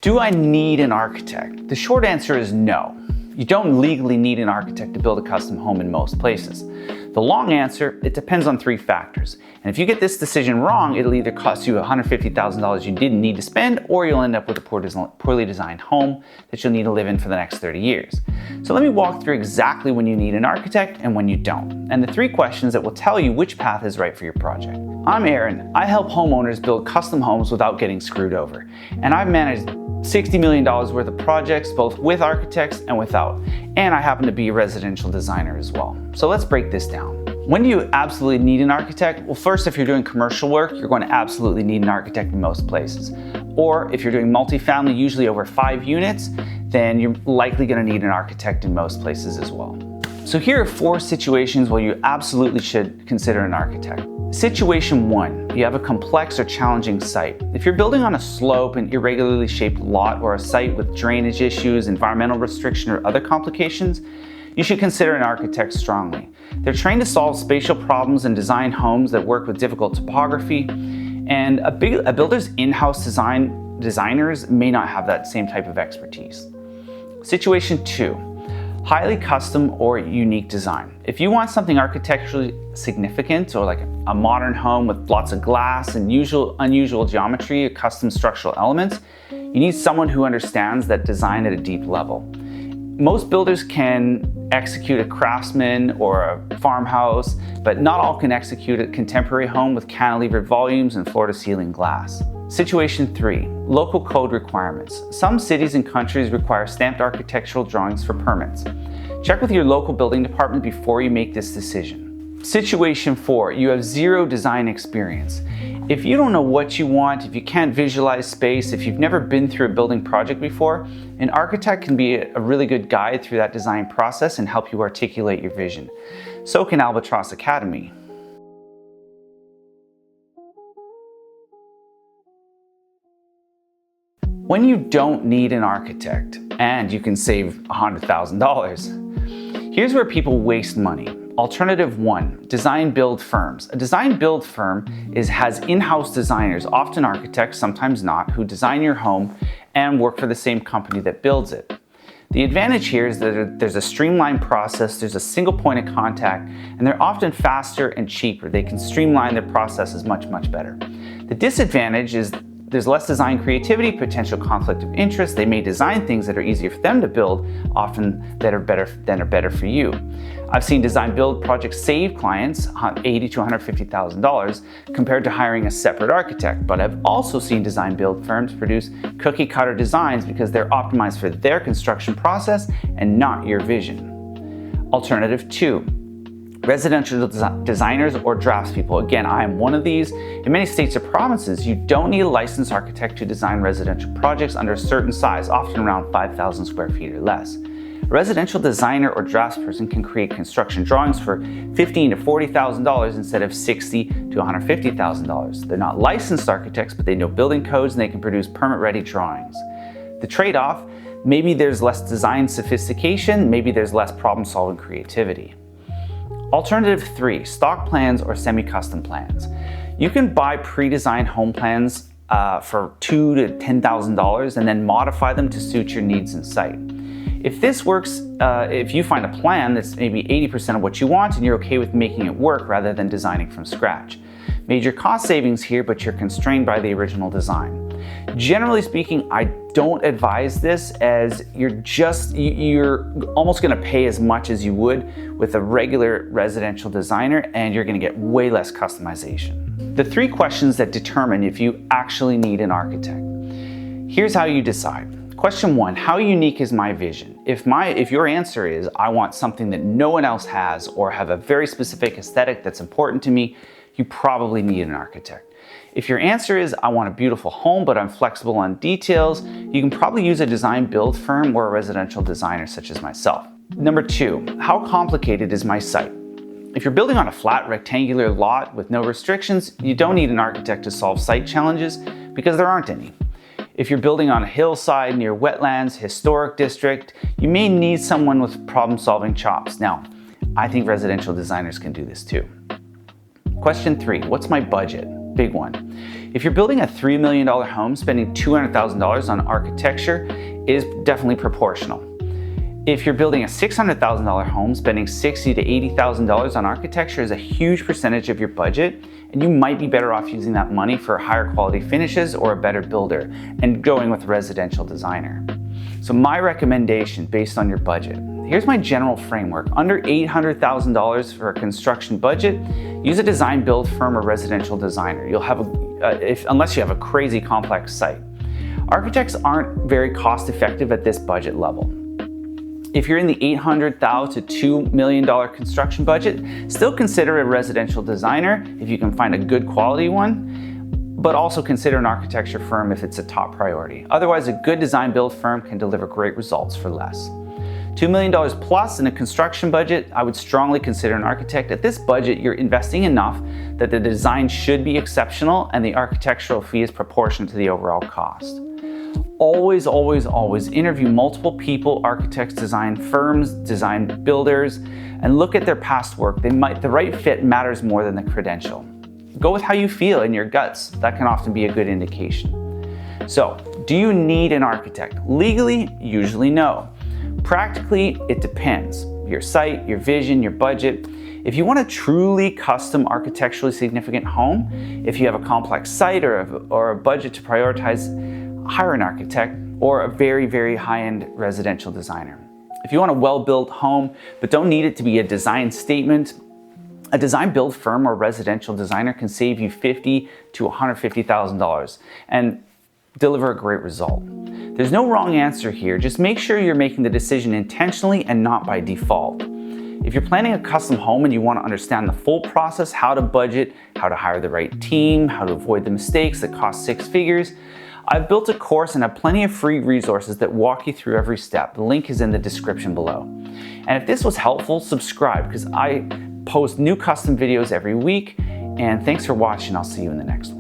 Do I need an architect? The short answer is no. You don't legally need an architect to build a custom home in most places. The long answer, it depends on three factors. And if you get this decision wrong, it'll either cost you $150,000 you didn't need to spend, or you'll end up with a poorly designed home that you'll need to live in for the next 30 years. So let me walk through exactly when you need an architect and when you don't, and the three questions that will tell you which path is right for your project. I'm Aaron. I help homeowners build custom homes without getting screwed over. And I've managed $60 million worth of projects, both with architects and without. And I happen to be a residential designer as well. So let's break this down. When do you absolutely need an architect? Well, first, if you're doing commercial work, you're going to absolutely need an architect in most places. Or if you're doing multifamily, usually over 5 units, then you're likely going to need an architect in most places as well. So here are 4 situations where you absolutely should consider an architect. Situation 1, you have a complex or challenging site. If you're building on a slope, an irregularly shaped lot, or a site with drainage issues, environmental restriction, or other complications, you should consider an architect strongly. They're trained to solve spatial problems and design homes that work with difficult topography, and a builder's in-house designers may not have that same type of expertise. Situation 2. Highly custom or unique design. If you want something architecturally significant, or like a modern home with lots of glass and unusual geometry or custom structural elements, you need someone who understands that design at a deep level. Most builders can execute a craftsman or a farmhouse, but not all can execute a contemporary home with cantilevered volumes and floor-to-ceiling glass. Situation 3, local code requirements. Some cities and countries require stamped architectural drawings for permits. Check with your local building department before you make this decision. Situation 4, you have zero design experience. If you don't know what you want, if you can't visualize space, if you've never been through a building project before, an architect can be a really good guide through that design process and help you articulate your vision. So can Albatross Academy. When you don't need an architect and you can save $100,000, here's where people waste money. Alternative 1, design build firms. A design build firm has in-house designers, often architects, sometimes not, who design your home and work for the same company that builds it. The advantage here is that there's a streamlined process, there's a single point of contact, and they're often faster and cheaper. They can streamline their processes much better. The disadvantage is there's less design creativity, potential conflict of interest. They may design things that are easier for them to build, often that are better for you. I've seen design build projects save clients $80,000 to $150,000 compared to hiring a separate architect. But I've also seen design build firms produce cookie cutter designs because they're optimized for their construction process and not your vision. Alternative 2. Residential designers or draftspeople. Again, I am one of these. In many states or provinces, you don't need a licensed architect to design residential projects under a certain size, often around 5,000 square feet or less. A residential designer or draftsperson can create construction drawings for $15,000 to $40,000 instead of $60,000 to $150,000. They're not licensed architects, but they know building codes and they can produce permit-ready drawings. The trade-off, maybe there's less design sophistication, maybe there's less problem-solving creativity. Alternative 3, stock plans or semi-custom plans. You can buy pre-designed home plans for $2,000 to $10,000 and then modify them to suit your needs and site. If this works, if you find a plan that's maybe 80% of what you want and you're okay with making it work rather than designing from scratch. Major cost savings here, but you're constrained by the original design. Generally speaking, I don't advise this, as you're almost going to pay as much as you would with a regular residential designer, and you're going to get way less customization. The 3 questions that determine if you actually need an architect. Here's how you decide. Question 1, how unique is my vision? If your answer is, I want something that no one else has, or have a very specific aesthetic that's important to me, you probably need an architect. If your answer is, I want a beautiful home, but I'm flexible on details, you can probably use a design build firm or a residential designer such as myself. Number 2, how complicated is my site? If you're building on a flat rectangular lot with no restrictions, you don't need an architect to solve site challenges because there aren't any. If you're building on a hillside near wetlands, historic district, you may need someone with problem-solving chops. Now, I think residential designers can do this too. Question 3, what's my budget? Big one. If you're building a $3 million home, spending $200,000 on architecture is definitely proportional. If you're building a $600,000 home, spending $60,000 to $80,000 on architecture is a huge percentage of your budget, and you might be better off using that money for higher quality finishes or a better builder and going with a residential designer. So my recommendation based on your budget, here's my general framework. Under $800,000 for a construction budget, use a design build firm or residential designer. You'll have unless you have a crazy complex site. Architects aren't very cost effective at this budget level. If you're in the $800,000 to $2 million construction budget, still consider a residential designer if you can find a good quality one, but also consider an architecture firm if it's a top priority. Otherwise, a good design build firm can deliver great results for less. $2 million plus in a construction budget, I would strongly consider an architect. At this budget, you're investing enough that the design should be exceptional and the architectural fee is proportionate to the overall cost. Always, always, always interview multiple people, architects, design firms, design builders, and look at their past work. The right fit matters more than the credential. Go with how you feel in your guts. That can often be a good indication. So, do you need an architect? Legally, usually no. Practically, it depends. Your site, your vision, your budget. If you want a truly custom architecturally significant home, if you have a complex site or a budget to prioritize, hire an architect or a very, very high-end residential designer. If you want a well-built home but don't need it to be a design statement, a design build firm or residential designer can save you $50,000 to $150,000 and deliver a great result. There's no wrong answer here. Just make sure you're making the decision intentionally and not by default. If you're planning a custom home and you want to understand the full process, how to budget, how to hire the right team, how to avoid the mistakes that cost six figures, I've built a course and have plenty of free resources that walk you through every step. The link is in the description below. And if this was helpful, subscribe because I post new custom videos every week. And thanks for watching. I'll see you in the next one.